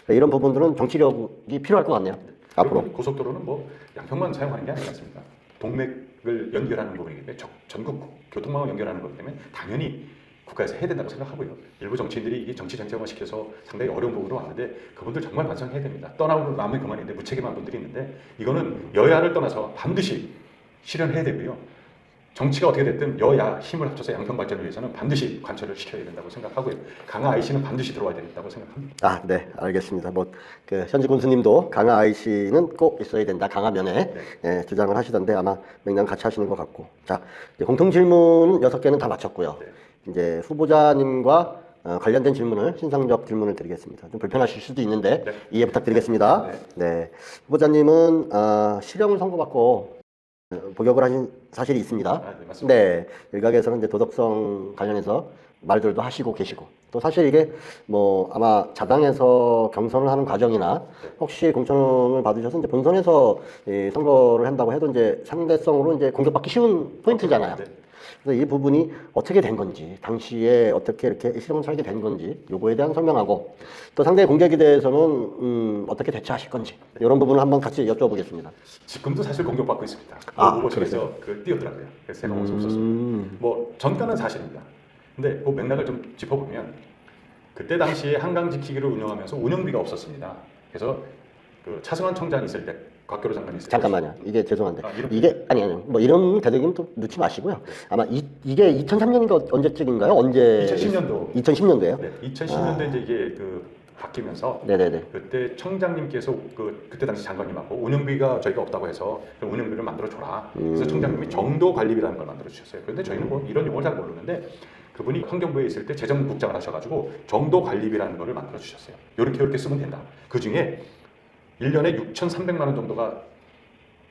이런 부분들은 정치력이 필요할 것 같네요. 앞으로. 그리고 고속도로는 뭐 양평만 사용하는 게 아니지 않습니까? 동맥을 연결하는 부분이기 때문에 전국 교통망을 연결하는 거기 때문에 당연히 국가에서 해야 된다고 생각하고요. 일부 정치인들이 이게 정치 정책화 시켜서 상당히 어려운 부분으로 왔는데 그분들 정말 반성해야 됩니다. 떠나고 나면 그만인데 무책임한 분들이 있는데 이거는 여야를 떠나서 반드시 실현해야 되고요. 정치가 어떻게 됐든 여야 힘을 합쳐서 양평 발전을 위해서는 반드시 관철을 시켜야 된다고 생각하고요. 강화 IC는 반드시 들어와야 된다고 생각합니다. 네, 알겠습니다. 현지 군수님도 강화 IC는 꼭 있어야 된다. 강화면에 예, 주장을 하시던데 아마 맥락 같이 하시는 것 같고. 자, 이제 공통 질문 6개는 다 마쳤고요. 이제 후보자님과 관련된 질문을 신상적 질문을 드리겠습니다. 좀 불편하실 수도 있는데 이해 부탁드리겠습니다. 네, 후보자님은 실형을 선고받고 복역을 하신 사실이 있습니다. 네, 맞습니다. 네, 일각에서는 이제 도덕성 관련해서 말들도 하시고 계시고 또 사실 이게 뭐 아마 자당에서 경선을 하는 과정이나 혹시 공천을 받으셔서 이제 본선에서 선거를 한다고 해도 이제 상대성으로 이제 공격받기 쉬운 포인트잖아요. 네. 그래서 이 부분이 어떻게 된 건지, 당시에 어떻게 이렇게 실형을 살게 된 건지, 요거에 대한 설명하고, 또 상대의 공격에 대해서는 어떻게 대처하실 건지, 이런 부분을 한번 같이 여쭤보겠습니다. 지금도 사실 공격받고 있습니다. 그러세요? 후보실에서 뛰었더라고요. 그래서 제가 없었습니다. 뭐 전가는 사실입니다. 근데 그 맥락을 좀 짚어보면 그때 당시에 한강 지키기를 운영하면서 운영비가 없었습니다. 그래서 그 차승원 청장이 있을 때 곽교로 장관이 있을 때 잠깐만요. 이게 죄송한데 이런 이게 아니 뭐 이런 대대기는 또 넣지 마시고요. 아마 이게 2003년인가 언제쯤인가요? 언제? 2010년도. 2010년도예요? 네, 2010년도에 이제 이게 그 바뀌면서 네네네. 그때 청장님께서 그때 당시 장관님하고 운영비가 저희가 없다고 해서 그럼 운영비를 만들어 줘라. 그래서 청장님이 정도 관리비라는 걸 만들어 주셨어요. 그런데 저희는 뭐 이런 용어를 잘 모르는데 그분이 환경부에 있을 때 재정국장을 하셔가지고 정도 관리비라는 거를 만들어 주셨어요. 이렇게 쓰면 된다. 그 중에 1년에 6,300만 원 정도가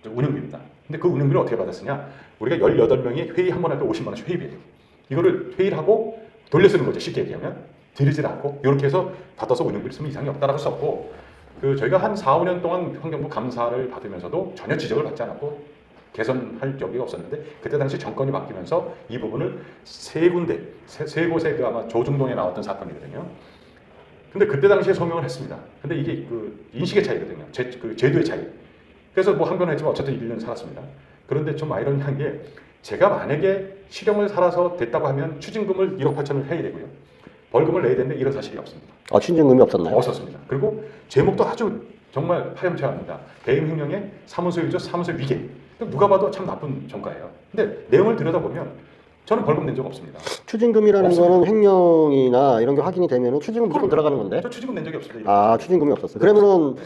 운영비입니다. 근데 그 운영비를 어떻게 받았으냐? 우리가 18명이 회의 한 번 할 때 50만 원씩 회의비예요. 이거를 회의를 하고 돌려 쓰는 거죠. 쉽게 얘기하면. 들이질 않고 이렇게 해서 받아서 운영비를 쓰면 이상이 없다라고 썼고 저희가 한 4, 5년 동안 환경부 감사를 받으면서도 전혀 지적을 받지 않았고 개선할 여기가 없었는데 그때 당시 정권이 바뀌면서 이 부분을 세 군데, 세 곳에 그 아마 조중동에 나왔던 사건이거든요. 근데 그때 당시에 소명을 했습니다. 근데 이게 그 인식의 차이거든요. 그 제도의 차이. 그래서 뭐 한 건 했지만 어쨌든 1년 살았습니다. 그런데 좀 아이러니한 게 제가 만약에 실형을 살아서 됐다고 하면 추징금을 1억 8천을 해야 되고요. 벌금을 내야 되는데 이런 사실이 없습니다. 추징금이 없었나요? 없었습니다. 그리고 제목도 아주 정말 파렴치합니다. 배임 횡령의 사무소 유조, 사무소 위계. 누가 봐도 참 나쁜 정가예요. 근데 내용을 들여다보면 저는 벌금 낸 적 없습니다. 추징금이라는 거는 횡령이나 이런 게 확인이 되면은 추징금 무조건 들어가는 건데. 저 추징금 낸 적이 없습니다. 추징금이 없었어요. 그러면은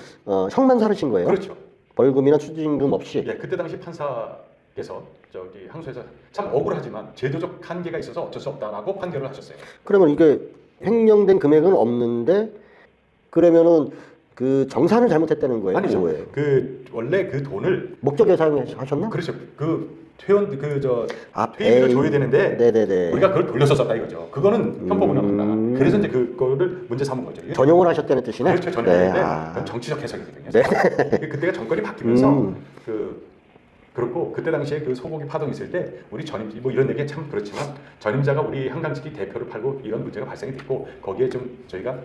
형만 살으신 거예요? 그렇죠. 벌금이나 추징금 없이. 예, 그때 당시 판사께서 항소에서 참 억울하지만 제도적 한계가 있어서 어쩔 수 없다라고 판결을 하셨어요. 그러면 이게 횡령된 금액은 없는데 그러면은 그 정산을 잘못했다는 거예요? 아니죠. 뭐예요? 원래 그 돈을 목적에 사용하셨나? 그렇죠. 회비를 줘야 되는데 네네네. 우리가 그걸 돌려서 썼다 이거죠. 그거는 편법은 없다. 그래서 이제 그거를 문제 삼은 거죠. 전용을 하셨다는 뜻이네. 그렇죠. 전용인데 네. 정치적 해석이거든요. 네. 그때가 정권이 바뀌면서 그렇고 그때 당시에 그 소고기 파동 있을 때 우리 전임 뭐 이런 얘기 참 그렇지만 전임자가 우리 한강지기 대표를 팔고 이런 문제가 발생이 됐고 거기에 좀 저희가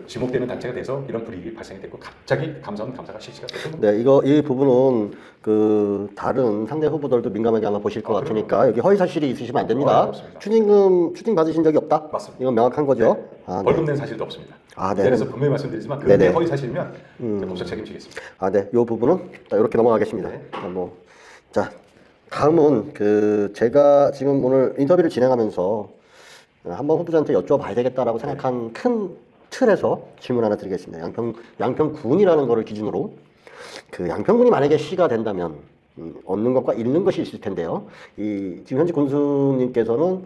지목되는 단체가 돼서 이런 불이익이 발생이 됐고 갑자기 감사가 실시가 됐고. 네, 이 부분은 그 다른 상대 후보들도 민감하게 아마 보실 것 같으니까 여기 허위 사실이 있으시면 안 됩니다. 추징 받으신 적이 없다. 맞습니다. 이건 명확한 거죠. 네. 벌금 낸 사실도 없습니다. 네. 그래서 분명히 말씀드리지만 그게 허위 사실이면 법적 책임지겠습니다. 네, 이 부분은 이렇게 넘어가겠습니다. 네. 자, 다음은 제가 지금 오늘 인터뷰를 진행하면서 한번 후보자한테 여쭤봐야 되겠다라고 생각한 큰 틀에서 질문 하나 드리겠습니다. 양평군이라는 거를 기준으로 양평군이 만약에 시가 된다면 얻는 것과 잃는 것이 있을 텐데요. 지금 현직 군수님께서는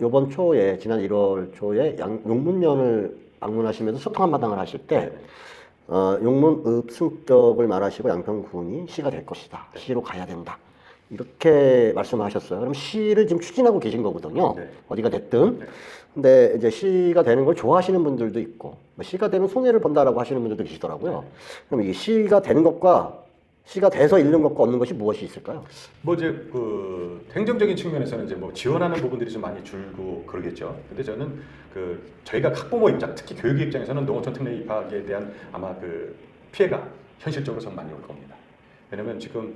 이번 초에 지난 1월 초에 용문면을 방문하시면서 소통 한마당을 하실 때 용문읍 승격을 말하시고 양평군이 시가 될 것이다. 시로 가야 된다. 이렇게 말씀하셨어요. 그럼 시를 지금 추진하고 계신 거거든요. 네. 어디가 됐든. 근데 이제 시가 되는 걸 좋아하시는 분들도 있고, 뭐 시가 되면 손해를 본다라고 하시는 분들도 계시더라고요. 그럼 이 시가 되는 것과 시가 돼서 잃는 것과 얻는 것이 무엇이 있을까요? 뭐 이제 그 행정적인 측면에서는 이제 뭐 지원하는 부분들이 좀 많이 줄고 그러겠죠. 근데 저는 그 저희가 학부모 입장, 특히 교육 입장에서는 농어촌 특례 입학에 대한 아마 그 피해가 현실적으로 좀 많이 올 겁니다. 왜냐면 지금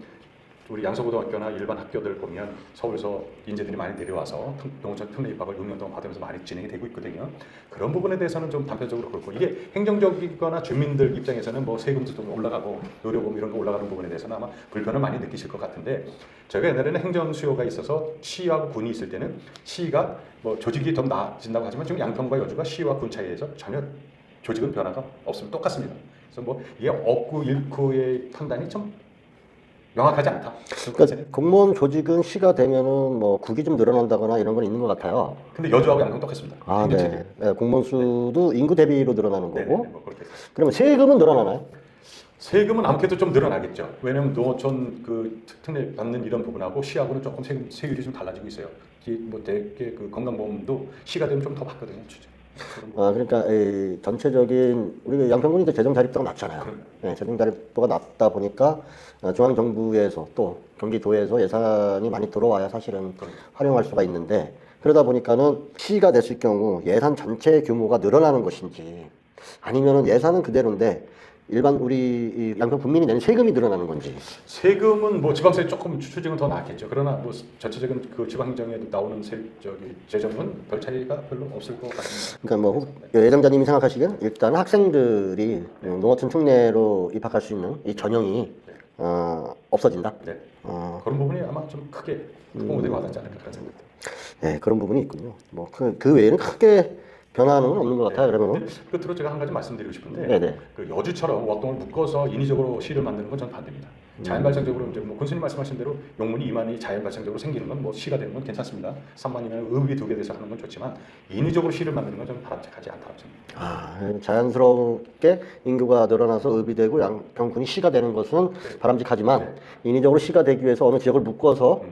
우리 양서고등학교나 일반 학교들 보면 서울에서 인재들이 많이 내려와서 농어촌 특례 입학을 6년 동안 받으면서 많이 진행이 되고 있거든요. 그런 부분에 대해서는 좀 단편적으로 그렇고, 이게 행정적이거나 주민들 입장에서는 뭐 세금도 좀 올라가고 의료보험 이런 거 올라가는 부분에 대해서는 아마 불편을 많이 느끼실 것 같은데, 저희가 옛날에는 행정 수요가 있어서 시하고 군이 있을 때는 시가 뭐 조직이 더 나아진다고 하지만 지금 양평과 여주가 시와 군 차이에서 전혀 조직은 변화가 없습니다. 똑같습니다. 그래서 뭐 이게 얻고 잃고의 판단이 좀 명확하지 않다. 그러니까 공무원 조직은 시가 되면은 뭐 국이 좀 늘어난다거나 이런 건 있는 것 같아요. 근데 여주하고 양평 똑같습니다. 아, 네. 네, 공무원 수도 인구 대비로 늘어나는 거고. 네네, 뭐 그렇게 했습니다. 그러면 세금은 늘어나나요? 세금은 아무래도 좀 늘어나겠죠. 왜냐하면 농어촌 그 특례 받는 이런 부분하고 시하고는 조금 세율이 좀 달라지고 있어요. 뭐 되게 그 건강보험도 시가 되면 좀 더 받거든요. 그러니까 이 전체적인 우리 양평군이 이제 재정 자립도가 낮잖아요. 네, 재정 자립도가 낮다 보니까 중앙 정부에서 또 경기도에서 예산이 많이 들어와야 사실은 활용할 수가 있는데, 그러다 보니까는 시가 됐을 경우 예산 전체 규모가 늘어나는 것인지, 아니면은 예산은 그대로인데 일반 우리 이 양평 국민이 내는 세금이 늘어나는 건지. 세금은 뭐 지방세 조금 추징은 더 나겠죠. 그러나 뭐 전체적인 그 지방행정에 나오는 재정은 별 차이가 별로 없을 것 같습니다. 그러니까 뭐 예정자님이 생각하시기엔 일단 학생들이 농어촌 특례로 입학할 수 있는 이 전형이 없어진다. 네. 그런 부분이 아마 좀 크게 홍보되고 와닿지 않을까 그런 생각입니다. 네, 그런 부분이 있군요. 뭐 그 외에는 크게 변화는 없는 것 같아요. 그러면은 끝으로 제가 한 가지 말씀드리고 싶은데, 네네. 그 여주처럼 웍동을 묶어서 인위적으로 시를 만드는 건 저는 반대입니다. 자연 발생적으로 이제 뭐 군수님 말씀하신 대로 용문이 2만이 자연 발생적으로 생기는 건 뭐 시가 되는 건 괜찮습니다. 3만이면 의혹이 2개 돼서 하는 건 좋지만 인위적으로 시를 만드는 건 저는 바람직하지 않다고 생각합니다. 자연스럽게 인구가 늘어나서 읍이 되고 양평군이 시가 되는 것은 바람직하지만 인위적으로 시가 되기 위해서 어느 지역을 묶어서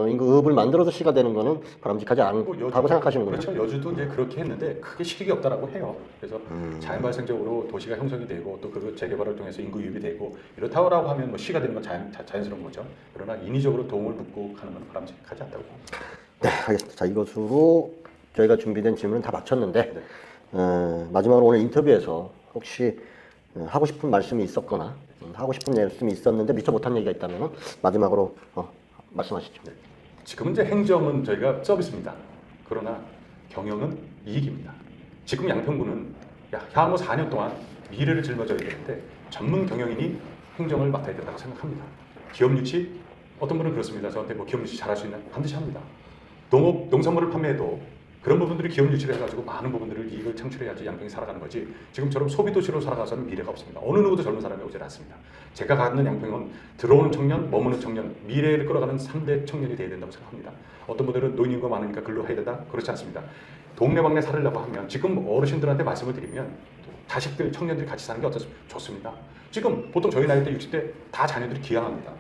인구 읍을 만들어서 시가 되는 것은 바람직하지 않다고 생각하시는군요. 그렇죠. 여주도 이제 그렇게 했는데 크게 실익이 없다라고 해요. 그래서 자연 발생적으로 도시가 형성이 되고 또 그 재개발을 통해서 인구 유입이 되고 이렇다고 하면 뭐 시가 되는 건 자연스러운 거죠. 그러나 인위적으로 도움을 붓고 하는 건 바람직하지 않다고 봅니다. 네, 알겠습니다. 자, 이것으로 저희가 준비된 질문은 다 마쳤는데 마지막으로 오늘 인터뷰에서 혹시 하고 싶은 말씀이 있었거나 하고 싶은 말씀이 있었는데 미처 못한 얘기가 있다면 마지막으로 말씀하시죠. 네. 지금은 이제 행정은 저희가 서비스입니다. 그러나 경영은 이익입니다. 지금 양평구는 향후 4년 동안 미래를 짊어져야 되는데 전문 경영인이 행정을 맡아야 된다고 생각합니다. 기업 유치, 어떤 분은 그렇습니다. 저한테 뭐 기업 유치 잘할 수 있나? 반드시 합니다. 농산물을 판매해도 그런 부분들이 기업 유치를 해가지고 많은 부분들을 이익을 창출해야지 양평이 살아가는 거지, 지금처럼 소비도시로 살아가서는 미래가 없습니다. 어느 누구도 젊은 사람이 오질 않습니다. 제가 갖는 양평은 들어오는 청년, 머무는 청년, 미래를 끌어가는 3대 청년이 돼야 된다고 생각합니다. 어떤 분들은 노인인구가 많으니까 글로 해야 된다? 그렇지 않습니다. 동네방네 살으려고 하면 지금 어르신들한테 말씀을 드리면 자식들, 청년들이 같이 사는 게 어떻습니까? 좋습니다. 지금 보통 저희 나이 때 60대 다 자녀들이 기양합니다.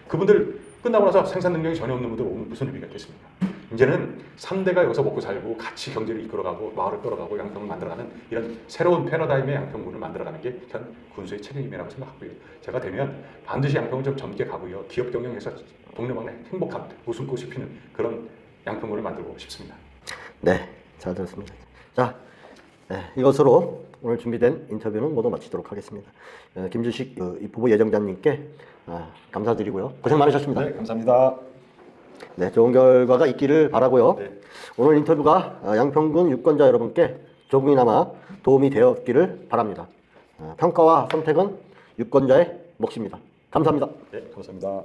그분들 끝나고 나서 생산 능력이 전혀 없는 분들 오면 무슨 의미가 있겠습니까? 이제는 3대가 여기서 먹고 살고 같이 경제를 이끌어가고 마을을 끌어가고 양평을 만들어가는 이런 새로운 패러다임의 양평군을 만들어가는 게 현 군수의 책임이라고 생각하고요. 제가 되면 반드시 양평을 좀 젊게 가고요. 기업 경영에서 동네방네 행복한 웃음꽃이 피는 그런 양평군을 만들고 싶습니다. 네, 잘 들었습니다. 자, 이것으로 오늘 준비된 인터뷰는 모두 마치도록 하겠습니다. 김주식 입후보 예정자님께 감사드리고요. 고생 많으셨습니다. 네, 감사합니다. 네, 좋은 결과가 있기를 바라고요. 네. 오늘 인터뷰가 양평군 유권자 여러분께 조금이나마 도움이 되었기를 바랍니다. 평가와 선택은 유권자의 몫입니다. 감사합니다. 네, 감사합니다.